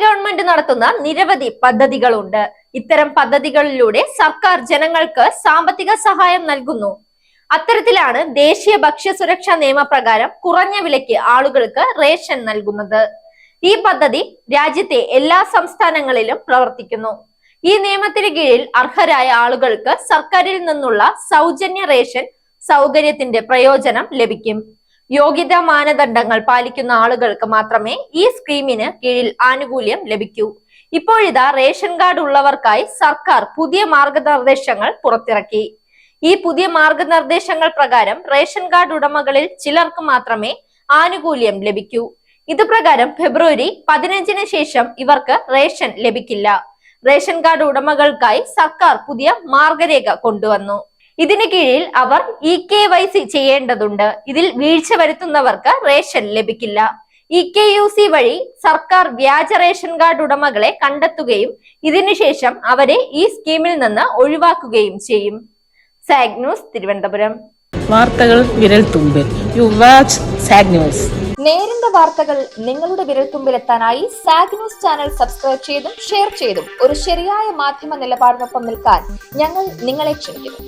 Government നടത്തുന്ന നിരവധി പദ്ധതികളുണ്ട്. ഇത്തരം പദ്ധതികളിലൂടെ സർക്കാർ ജനങ്ങൾക്ക് സാമ്പത്തിക സഹായം നൽകുന്നു. അത്തരത്തിലാണ് ദേശീയ ഭക്ഷ്യസുരക്ഷാ നിയമപ്രകാരം കുറഞ്ഞ വിലയ്ക്ക് ആളുകൾക്ക് റേഷൻ നൽകുന്നത്. ഈ പദ്ധതി രാജ്യത്തെ എല്ലാ സംസ്ഥാനങ്ങളിലും പ്രവർത്തിക്കുന്നു. ഈ നിയമത്തിന് കീഴിൽ അർഹരായ ആളുകൾക്ക് സർക്കാരിൽ നിന്നുള്ള സൗജന്യ റേഷൻ സൗകര്യത്തിന്റെ പ്രയോജനം ലഭിക്കും. യോഗ്യതാ മാനദണ്ഡങ്ങൾ പാലിക്കുന്ന ആളുകൾക്ക് മാത്രമേ ഈ സ്കീമിന് കീഴിൽ ആനുകൂല്യം ലഭിക്കൂ. ഇപ്പോഴിതാ റേഷൻ കാർഡ് ഉള്ളവർക്കായി സർക്കാർ പുതിയ മാർഗനിർദ്ദേശങ്ങൾ പുറത്തിറക്കി. ഈ പുതിയ മാർഗനിർദ്ദേശങ്ങൾ പ്രകാരം റേഷൻ കാർഡ് ഉടമകളിൽ ചിലർക്ക് മാത്രമേ ആനുകൂല്യം ലഭിക്കൂ. ഇത് പ്രകാരം ഫെബ്രുവരി 15-ന് ശേഷം ഇവർക്ക് റേഷൻ ലഭിക്കില്ല. റേഷൻ കാർഡ് ഉടമകൾക്കായി സർക്കാർ പുതിയ മാർഗരേഖ കൊണ്ടുവന്നു. ഇതിന് കീഴിൽ അവർ EKYC ചെയ്യേണ്ടതുണ്ട്. ഇതിൽ വീഴ്ച വരുത്തുന്നവർക്ക് റേഷൻ ലഭിക്കില്ല. EKYC വഴി സർക്കാർ വ്യാജ റേഷൻ കാർഡ് ഉടമകളെ കണ്ടെത്തുകയും ഇതിനുശേഷം അവരെ ഈ സ്കീമിൽ നിന്ന് ഒഴിവാക്കുകയും ചെയ്യും. Zag news, Thiruvananthapuram. വാർത്തകൾ വിരൽ തുമ്പിൽ. You watch zag news. നേരിന്റെ വാർത്തകൾ നിങ്ങളുടെ വിരൽത്തുമ്പിലെത്താനായി സാഗ് ന്യൂസ് ചാനൽ സബ്സ്ക്രൈബ് ചെയ്തും ഷെയർ ചെയ്തും ഒരു ശരിയായ മാധ്യമ നിലപാടിനൊപ്പം നിൽക്കാൻ ഞങ്ങൾ നിങ്ങളെ ക്ഷണിക്കുന്നു.